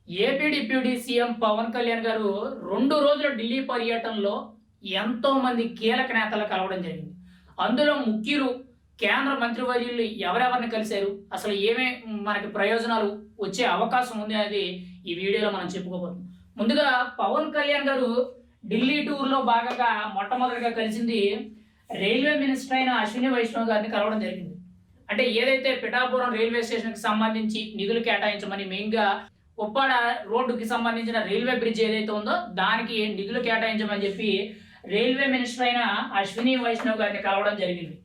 AP deputy CM Pawan Kalyan గారు 2 రోజుల ఢిల్లీ పర్యటనలో ఎంతో మంది కీలక నేతలు కలవడం జరిగింది. అందులో ముఖ్యులు కేంద్ర మంత్రివర్యులు ఎవరెవరిని కలిశారు? అసలు మనకి ప్రయోజనాలు వచ్చే అవకాశం ఉంది అనేది ఈ వీడియోలో మనం చెప్పుకోబోతున్నాం. ముందుగా పవన్ కళ్యాణ్ గారు ఢిల్లీ టూర్‌లో భాగంగా మొట్టమొదటిగా కలిసింది రైల్వే మినిస్టర్ అయిన అశ్విని వైష్ణవ్ గారిని కలవడం జరిగింది. అంటే ఏదైతే పిఠాపురం రైల్వే స్టేషన్‌కి సంబంధించి నిధులు కేటాయించమని మెయిన్‌గా ఉప్పాడ రోడ్డుకి సంబంధించిన రైల్వే బ్రిడ్జ్ ఏదైతే ఉందో దానికి నిధులు కేటాయించమని చెప్పి రైల్వే మినిస్టర్ అయిన అశ్విని వైష్ణవ్ గారిని కలవడం జరిగింది.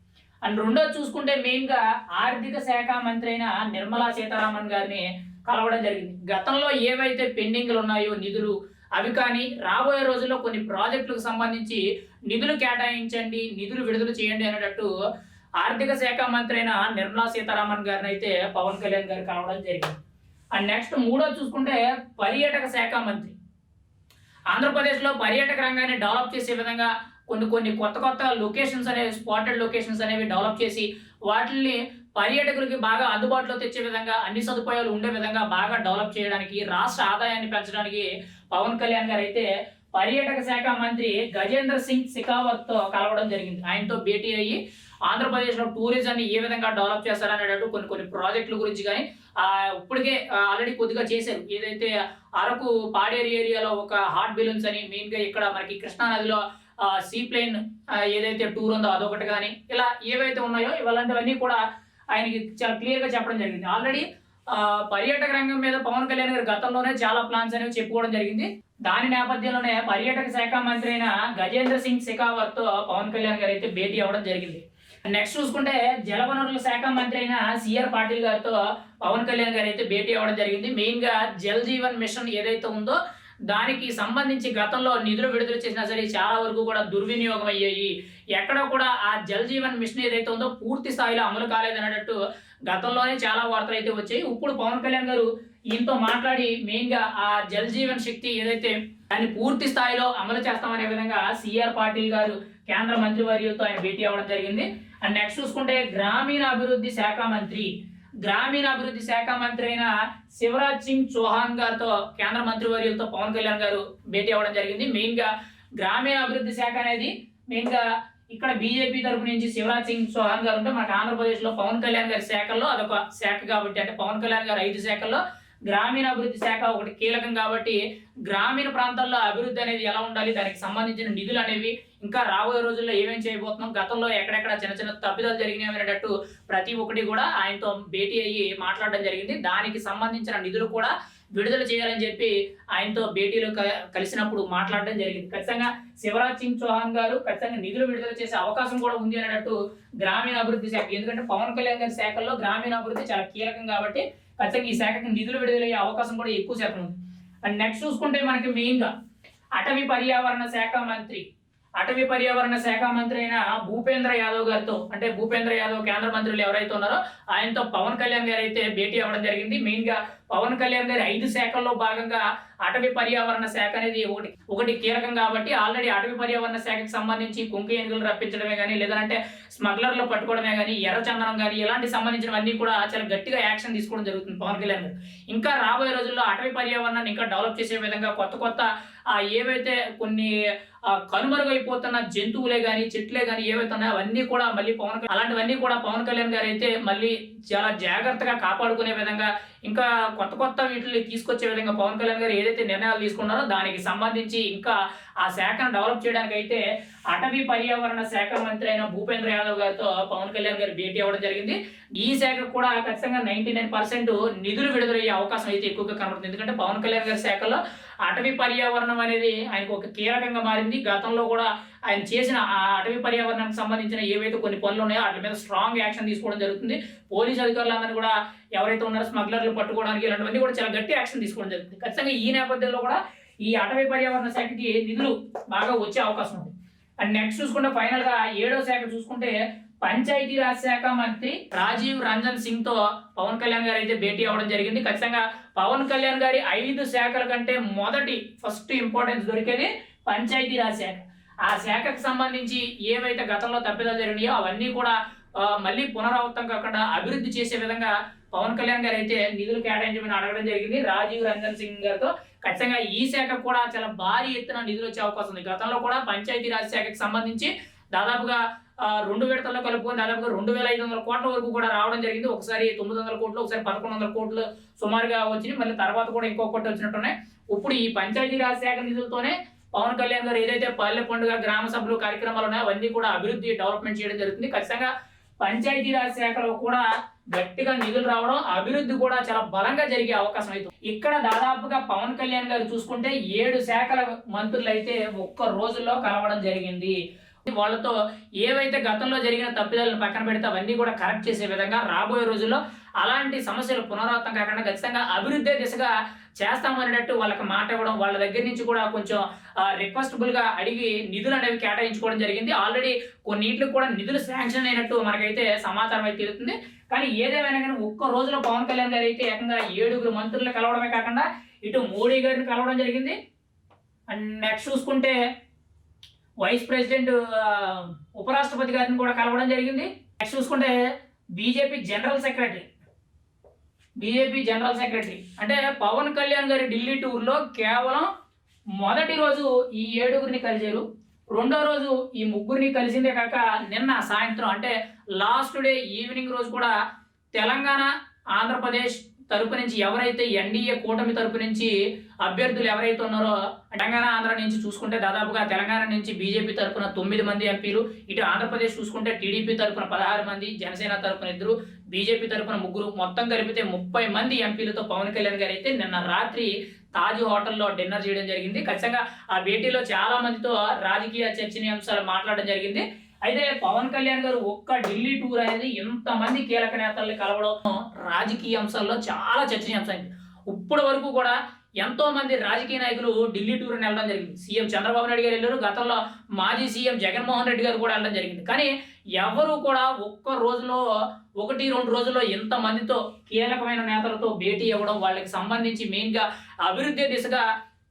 అండ్ రెండోది చూసుకుంటే మెయిన్గా ఆర్థిక శాఖ మంత్రి అయిన నిర్మలా సీతారామన్ గారిని కలవడం జరిగింది. గతంలో ఏవైతే పెండింగ్లు ఉన్నాయో నిధులు అవి కానీ రాబోయే రోజుల్లో కొన్ని ప్రాజెక్టులకు సంబంధించి నిధులు కేటాయించండి, నిధులు విడుదల చేయండి అనేటట్టు ఆర్థిక శాఖ మంత్రి అయిన నిర్మలా సీతారామన్ గారిని అయితే పవన్ కళ్యాణ్ గారు కలవడం జరిగింది. అండ్ నెక్స్ట్ మూడోది చూసుకుంటే పర్యాటక శాఖ మంత్రి. ఆంధ్రప్రదేశ్లో పర్యాటక రంగాన్ని డెవలప్ చేసే విధంగా కొన్ని కొత్త లొకేషన్స్ అనేవి, స్పాటెడ్ లొకేషన్స్ అనేవి డెవలప్ చేసి వాటిని పర్యాటకులకి బాగా అందుబాటులో తెచ్చే విధంగా, అన్ని సదుపాయాలు ఉండే విధంగా బాగా డెవలప్ చేయడానికి, రాష్ట్ర ఆదాయాన్ని పెంచడానికి పవన్ కళ్యాణ్ గారు అయితే పర్యాటక శాఖ మంత్రి గజేంద్ర సింగ్ షెకావత్తో కలవడం జరిగింది. ఆయనతో భేటీ అయ్యి ఆంధ్రప్రదేశ్లో టూరిజాన్ని ఏ విధంగా డెవలప్ చేస్తారనేటట్టు కొన్ని ప్రాజెక్టుల గురించి కానీ ఇప్పటికే ఆల్రెడీ కొద్దిగా చేశారు. ఏదైతే అరకు పాడేరు ఏరియాలో ఒక హాట్ బెలూన్స్ అని, మెయిన్గా ఇక్కడ మనకి కృష్ణానదిలో సీ ప్లేన్ ఏదైతే టూర్ ఉందో అదొకటి కానీ, ఇలా ఏవైతే ఉన్నాయో ఇలాంటివన్నీ కూడా ఆయనకి చాలా క్లియర్గా చెప్పడం జరిగింది. ఆల్రెడీ పర్యాటక రంగం మీద పవన్ కళ్యాణ్ గారు గతంలోనే చాలా ప్లాన్స్ అనేవి చెప్పుకోవడం జరిగింది. దాని నేపథ్యంలోనే పర్యాటక శాఖ మంత్రి అయిన గజేంద్ర సింగ్ షెకావత్తో పవన్ కళ్యాణ్ గారు అయితే భేటీ అవ్వడం జరిగింది. నెక్స్ట్ చూసుకుంటే జలవనరుల శాఖ మంత్రి అయిన సిఆర్ పాటిల్ గారితో పవన్ కళ్యాణ్ గారు అయితే భేటీ అవ్వడం జరిగింది. మెయిన్గా జల్ జీవన్ మిషన్ ఏదైతే ఉందో దానికి సంబంధించి గతంలో నిధులు విడుదల చేసినా సరే చాలా వరకు కూడా దుర్వినియోగం అయ్యాయి. ఎక్కడో కూడా ఆ జల్ జీవన్ మిషన్ ఏదైతే ఉందో పూర్తి స్థాయిలో అమలు కాలేదన్నట్టు గతంలోనే చాలా వార్తలు అయితే వచ్చాయి. ఇప్పుడు పవన్ కళ్యాణ్ గారు ఈయనతో మాట్లాడి మెయిన్గా ఆ జల్ జీవన్ శక్తి ఏదైతే దాన్ని పూర్తి స్థాయిలో అమలు చేస్తామనే విధంగా సిఆర్ పాటిల్ గారు కేంద్ర మంత్రివర్యులతో ఆయన భేటీ అవ్వడం జరిగింది. అండ్ నెక్స్ట్ చూసుకుంటే గ్రామీణాభివృద్ధి శాఖ మంత్రి అయిన శివరాజ్ సింగ్ చౌహాన్ గారితో కేంద్ర మంత్రివర్యులతో పవన్ కళ్యాణ్ గారు భేటీ అవ్వడం జరిగింది. మెయిన్గా గ్రామీణాభివృద్ధి శాఖ అనేది మెయిన్గా ఇక్కడ బీజేపీ తరపు నుంచి శివరాజ్ సింగ్ చౌహాన్ గారు ఉంటే మనకు ఆంధ్రప్రదేశ్లో పవన్ కళ్యాణ్ గారి శాఖల్లో అదొక శాఖ కాబట్టి, అంటే పవన్ కళ్యాణ్ గారు 5 శాఖల్లో గ్రామీణాభివృద్ధి శాఖ ఒకటి కీలకం కాబట్టి గ్రామీణ ప్రాంతాల్లో అభివృద్ధి అనేది ఎలా ఉండాలి, దానికి సంబంధించిన నిధులు అనేవి ఇంకా రాబోయే రోజుల్లో ఏమేమి చేయబోతున్నాం, గతంలో ఎక్కడెక్కడ చిన్న తప్పిదాలు జరిగినాయి అనేటట్టు ప్రతి ఒక్కటి కూడా ఆయనతో భేటీ అయ్యి మాట్లాడడం జరిగింది. దానికి సంబంధించిన నిధులు కూడా విడుదల చేయాలని చెప్పి ఆయనతో భేటీలో కలిసినప్పుడు మాట్లాడడం జరిగింది. ఖచ్చితంగా శివరాజ్ సింగ్ చౌహాన్ గారు ఖచ్చితంగా నిధులు విడుదల చేసే అవకాశం కూడా ఉంది అనేటట్టు గ్రామీణాభివృద్ధి శాఖ, ఎందుకంటే పవన్ కళ్యాణ్ గారి శాఖల్లో గ్రామీణాభివృద్ధి చాలా కీలకం కాబట్టి ఖచ్చితంగా ఈ శాఖకి నిధులు విడుదలయ్యే అవకాశం కూడా ఎక్కువ శాతం ఉంది. అండ్ నెక్స్ట్ చూసుకుంటే మనకి మెయిన్గా అటవీ పర్యావరణ శాఖ మంత్రి అయిన భూపేంద్ర యాదవ్ గారితో, అంటే భూపేంద్ర యాదవ్ కేంద్ర మంత్రులు ఎవరైతే ఉన్నారో ఆయనతో పవన్ కళ్యాణ్ గారు అయితే భేటీ అవ్వడం జరిగింది. మెయిన్గా పవన్ కళ్యాణ్ గారి 5 శాఖల్లో భాగంగా అటవీ పర్యావరణ శాఖ అనేది ఒకటి కీలకం కాబట్టి ఆల్రెడీ అటవీ పర్యావరణ శాఖకి సంబంధించి కుంకు ఏనుగులు రప్పించడమే కానీ, లేదంటే స్మగ్లర్లు పట్టుకోవడమే కానీ, ఎర్రచందనం కానీ ఇలాంటి సంబంధించినవన్నీ కూడా చాలా గట్టిగా యాక్షన్ తీసుకోవడం జరుగుతుంది పవన్ కళ్యాణ్ గారు. ఇంకా రాబోయే రోజుల్లో అటవీ పర్యావరణాన్ని ఇంకా డెవలప్ చేసే విధంగా కొత్త ఏవైతే కొన్ని కనుమరుగైపోతున్న జంతువులే కానీ, చెట్లే కానీ ఏవైతే ఉన్నాయో అవన్నీ కూడా మళ్ళీ అలాంటివన్నీ కూడా పవన్ కళ్యాణ్ గారు అయితే మళ్ళీ చాలా జాగ్రత్తగా కాపాడుకునే విధంగా, ఇంకా కొత్త వీటిని తీసుకొచ్చే విధంగా పవన్ కళ్యాణ్ గారు ఏదైతే నిర్ణయాలు తీసుకున్నారో దానికి సంబంధించి ఇంకా ఆ శాఖను డెవలప్ చేయడానికి అయితే అటవీ పర్యావరణ శాఖ మంత్రి అయిన భూపేంద్ర యాదవ్ గారితో పవన్ కళ్యాణ్ గారు భేటీ అవ్వడం జరిగింది. ఈ శాఖకు కూడా ఖచ్చితంగా 99% నిధులు విడుదలయ్యే అవకాశం అయితే ఎక్కువగా కనబడుతుంది. ఎందుకంటే పవన్ కళ్యాణ్ గారి శాఖలో అటవీ పర్యావరణం అనేది ఆయనకు ఒక కీలకంగా మారింది. గతంలో కూడా ఆయన చేసిన ఆ అటవీ పర్యావరణానికి సంబంధించిన ఏవైతే కొన్ని పనులు ఉన్నాయో వాటి మీద స్ట్రాంగ్ యాక్షన్ తీసుకోవడం జరుగుతుంది. పోలీసు అధికారులందరూ కూడా ఎవరైతే ఉన్నారో స్మగ్లర్లు పట్టుకోవడానికి ఇలాంటివన్నీ కూడా చాలా గట్టి యాక్షన్ తీసుకోవడం జరుగుతుంది. ఖచ్చితంగా ఈ నేపథ్యంలో కూడా ఈ అటవీ పర్యావరణ శాఖకి నిధులు బాగా వచ్చే అవకాశం ఉంది. అండ్ నెక్స్ట్ చూసుకుంటే ఫైనల్గా 7వ శాఖ చూసుకుంటే పంచాయతీరాజ్ శాఖ మంత్రి రాజీవ్ రంజన్ సింగ్ తో పవన్ కళ్యాణ్ గారు అయితే భేటీ అవ్వడం జరిగింది. ఖచ్చితంగా పవన్ కళ్యాణ్ గారి 5 శాఖల కంటే ఫస్ట్ ఇంపార్టెన్స్ దొరికేది పంచాయతీరాజ్ శాఖ. ఆ శాఖకు సంబంధించి ఏవైతే గతంలో తప్పిదాలు జరిగినాయో అవన్నీ కూడా మళ్ళీ పునరావృతం కాకుండా అభివృద్ధి చేసే విధంగా పవన్ కళ్యాణ్ గారు అయితే నిధులు కేటాయించమని అడగడం జరిగింది రాజీవ్ రంజన్ సింగ్ గారితో. ఖచ్చితంగా ఈ శాఖ కూడా చాలా భారీ ఎత్తున నిధులు వచ్చే అవకాశం ఉంది. గతంలో కూడా పంచాయతీరాజ్ శాఖకి సంబంధించి దాదాపుగా 2 విడతల్లో కలుపుకొని దాదాపుగా 2,500 కోట్ల వరకు కూడా రావడం జరిగింది. ఒకసారి 900 కోట్లు, ఒకసారి 1,100 కోట్లు సుమారుగా వచ్చినాయి. మళ్ళీ తర్వాత కూడా ఇంకొకటి వచ్చినట్టున్నాయి. ఇప్పుడు ఈ పంచాయతీరాజ్ శాఖ నిధులతోనే పవన్ కళ్యాణ్ గారు ఏదైతే పల్లె పండుగ, గ్రామ సభలు కార్యక్రమాలు ఉన్నాయో అవన్నీ కూడా అభివృద్ధి డెవలప్మెంట్ చేయడం జరుగుతుంది. ఖచ్చితంగా పంచాయతీరాజ్ శాఖలో కూడా గట్టిగా నిధులు రావడం, అభివృద్ధి కూడా చాలా బలంగా జరిగే అవకాశం అయితే. ఇక్కడ దాదాపుగా పవన్ కళ్యాణ్ గారు చూసుకుంటే 7 శాఖల మంత్రులు అయితే ఒక్క రోజుల్లో కలవడం జరిగింది. వాళ్ళతో ఏవైతే గతంలో జరిగిన తప్పిదాలను పక్కన పెడితే అవన్నీ కూడా కరెక్ట్ చేసే విధంగా రాబోయే రోజుల్లో అలాంటి సమస్యలు పునరావృతం కాకుండా ఖచ్చితంగా అభివృద్ధి దిశగా చేస్తామనేటట్టు వాళ్ళకి మాట ఇవ్వడం, వాళ్ళ దగ్గర నుంచి కూడా కొంచెం రిక్వెస్టబుల్ గా అడిగి నిధులు అనేవి కేటాయించుకోవడం జరిగింది. ఆల్రెడీ కొన్నింటికి కూడా నిధులు శాంక్షన్ అయినట్టు మనకైతే సమాచారం అయితే తెలుస్తుంది. కానీ ఏదేమైనా కానీ ఒక్క రోజులో పవన్ కళ్యాణ్ గారు అయితే ఏకంగా 7 మంత్రులు కలవడమే కాకుండా ఇటు మోడీ గారిని కలవడం జరిగింది. అండ్ నెక్స్ట్ చూసుకుంటే వైస్ ప్రెసిడెంట్ ఉపరాష్ట్రపతి గారిని కూడా కలవడం జరిగింది. నెక్స్ట్ చూసుకుంటే బీజేపీ జనరల్ సెక్రటరీ అంటే పవన్ కళ్యాణ్ గారి ఢిల్లీ టూర్లో కేవలం మొదటి రోజు ఈ 7 కలిశారు. రెండో రోజు ఈ 3 కలిసిందే కాక నిన్న సాయంత్రం అంటే లాస్ట్ డే ఈవినింగ్ రోజు కూడా తెలంగాణ, ఆంధ్రప్రదేశ్ తరపు నుంచి ఎవరైతే ఎన్డీఏ కూటమి తరపు నుంచి అభ్యర్థులు ఎవరైతే ఉన్నారో తెలంగాణ, ఆంధ్ర నుంచి చూసుకుంటే దాదాపుగా తెలంగాణ నుంచి బీజేపీ తరపున 9 మంది ఎంపీలు, ఇటు ఆంధ్రప్రదేశ్ చూసుకుంటే టీడీపీ తరపున 16 మంది, జనసేన తరపున 2, బీజేపీ తరపున 3, మొత్తం కలిపితే 30 మంది ఎంపీలతో పవన్ కళ్యాణ్ గారు అయితే నిన్న రాత్రి తాజ్ హోటల్లో డిన్నర్ చేయడం జరిగింది. ఖచ్చితంగా ఆ భేటీలో చాలా మందితో రాజకీయ చర్చనీయాంశాలు మాట్లాడడం జరిగింది. అయితే పవన్ కళ్యాణ్ గారు ఒక్క ఢిల్లీ టూర్ అనేది ఎంతమంది కీలక నేతల్ని కలవడం రాజకీయ అంశాల్లో చాలా చర్చనీయాంశం. ఇప్పటి వరకు కూడా ఎంతో మంది రాజకీయ నాయకులు ఢిల్లీ టూర్ అని వెళ్ళడం జరిగింది. సీఎం చంద్రబాబు నాయుడు గారు వెళ్ళారు, గతంలో మాజీ సీఎం జగన్మోహన్ రెడ్డి గారు కూడా వెళ్ళడం జరిగింది. కానీ ఎవరు కూడా ఒక్క రోజులో 1-2 రోజుల్లో ఎంతమందితో కీలకమైన నేతలతో భేటీ అవ్వడం, వాళ్ళకి సంబంధించి మెయిన్గా అభివృద్ధి దిశగా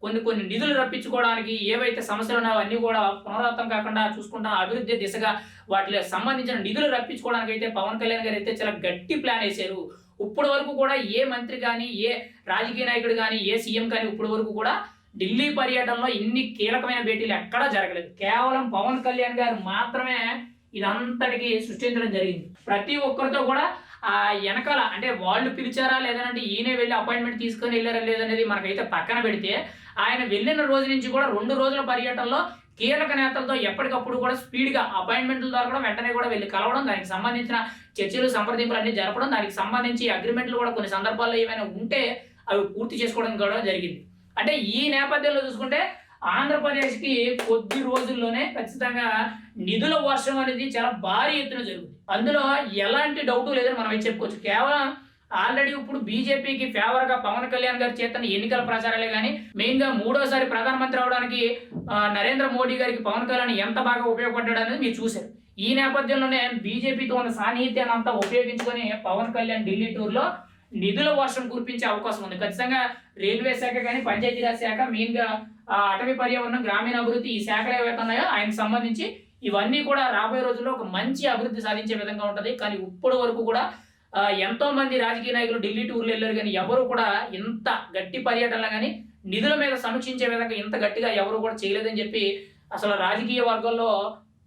కొన్ని నిధులు రప్పించుకోవడానికి ఏవైతే సమస్యలు ఉన్నాయో అన్నీ కూడా పునరావృతం కాకుండా చూసుకుంటా అభివృద్ధి దిశగా వాటికి సంబంధించిన నిధులు రప్పించుకోవడానికి అయితే పవన్ కళ్యాణ్ గారు అయితే చాలా గట్టి ప్లాన్ వేశారు. ఇప్పటి వరకు కూడా ఏ మంత్రి కానీ, ఏ రాజకీయ నాయకుడు కానీ, ఏ సీఎం కానీ ఇప్పటి వరకు కూడా ఢిల్లీ పర్యటనలో ఇన్ని కీలకమైన భేటీలు ఎక్కడా జరగలేదు. కేవలం పవన్ కళ్యాణ్ గారు మాత్రమే ఇదంతటికి సృష్టించడం జరిగింది. ప్రతి ఒక్కరితో కూడా ఆ వెనకాల అంటే వాళ్ళు పిలిచారా లేదంటే ఈయనే వెళ్ళి అపాయింట్మెంట్ తీసుకొని వెళ్ళారా లేదనేది మనకైతే పక్కన పెడితే, ఆయన వెళ్ళిన రోజు నుంచి కూడా 2 రోజుల పర్యటనలో కీలక నేతలతో ఎప్పటికప్పుడు కూడా స్పీడ్గా అపాయింట్మెంట్ల ద్వారా కూడా వెంటనే కూడా వెళ్ళి కలవడం, దానికి సంబంధించిన చర్చలు, సంప్రదింపులు అన్ని జరపడం, దానికి సంబంధించి అగ్రిమెంట్లు కూడా కొన్ని సందర్భాల్లో ఏమైనా ఉంటే అవి పూర్తి చేసుకోవడం కూడా జరిగింది. అంటే ఈ నేపథ్యంలో చూసుకుంటే ఆంధ్రప్రదేశ్కి కొద్ది రోజుల్లోనే ఖచ్చితంగా నిధుల వర్షం అనేది చాలా భారీ ఎత్తున జరుగుతుంది. అందులో ఎలాంటి డౌట్ లేదని మనం చెప్పుకోవచ్చు. కేవలం ఆల్రెడీ ఇప్పుడు బీజేపీకి ఫేవర్గా పవన్ కళ్యాణ్ గారి చేతన ఎన్నికల ప్రచారాలే కానీ మెయిన్గా 3వ సారి ప్రధానమంత్రి అవడానికి నరేంద్ర మోడీ గారికి పవన్ కళ్యాణ్ ఎంత బాగా ఉపయోగపడ్డాడు అనేది మీరు చూశారు. ఈ నేపథ్యంలోనే బీజేపీతో ఉన్న సాన్నిహిత్యాన్ని అంతా ఉపయోగించుకొని పవన్ కళ్యాణ్ ఢిల్లీ టూర్లో నిధుల వర్షం కురిపించే అవకాశం ఉంది. ఖచ్చితంగా రైల్వే శాఖ కానీ, పంచాయతీరాజ్ శాఖ, మెయిన్గా అటవీ పర్యావరణం, గ్రామీణాభివృద్ధి ఈ శాఖలు ఏవైతే ఉన్నాయో ఆయనకు సంబంధించి ఇవన్నీ కూడా రాబోయే రోజుల్లో ఒక మంచి అభివృద్ధి సాధించే విధంగా ఉంటుంది. కానీ ఇప్పటి వరకు కూడా ఎంతో మంది రాజకీయ నాయకులు ఢిల్లీ టూర్లు వెళ్ళారు కానీ ఎవరు కూడా ఇంత గట్టి పర్యటనలు కానీ నిధుల మీద సమీక్షించే విధంగా ఇంత గట్టిగా ఎవరు కూడా చేయలేదని చెప్పి అసలు రాజకీయ వర్గాల్లో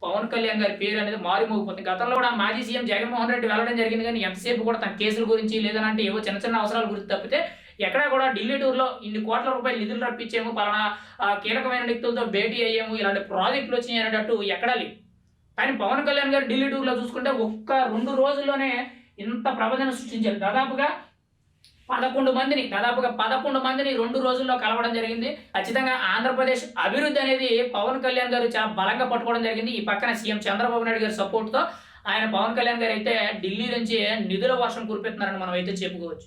పవన్ కళ్యాణ్ గారి పేరు అనేది మారిమోగిపోతుంది. గతంలో కూడా మాజీ సీఎం జగన్మోహన్ రెడ్డి వెళ్ళడం జరిగింది కానీ ఎంతసేపు కూడా తన కేసుల గురించి లేదనంటే ఏవో చిన్న అవసరాల గురించి తప్పితే ఎక్కడా కూడా ఢిల్లీ టూర్లో ఇన్ని కోట్ల రూపాయలు నిధులు రప్పించాము, పలానా కీలకమైన వ్యక్తులతో భేటీ అయ్యాము, ఇలాంటి ప్రాజెక్టులు వచ్చినాయి అనేటట్టు ఎక్కడా లేదు. కానీ పవన్ కళ్యాణ్ గారు ఢిల్లీ టూర్లో చూసుకుంటే ఒక్క 2 రోజుల్లోనే ఇంత ప్రబోధన సృష్టించారు. దాదాపుగా 11 మందిని 2 రోజుల్లో కలవడం జరిగింది. ఖచ్చితంగా ఆంధ్రప్రదేశ్ అభివృద్ధి అనేది పవన్ కళ్యాణ్ గారు చాలా బలంగా పట్టుకోవడం జరిగింది. ఈ పక్కన సీఎం చంద్రబాబు నాయుడు గారి సపోర్ట్తో ఆయన పవన్ కళ్యాణ్ గారు అయితే ఢిల్లీ నుంచి నిధుల వర్షం కురిపిస్తున్నారని మనం అయితే చెప్పుకోవచ్చు.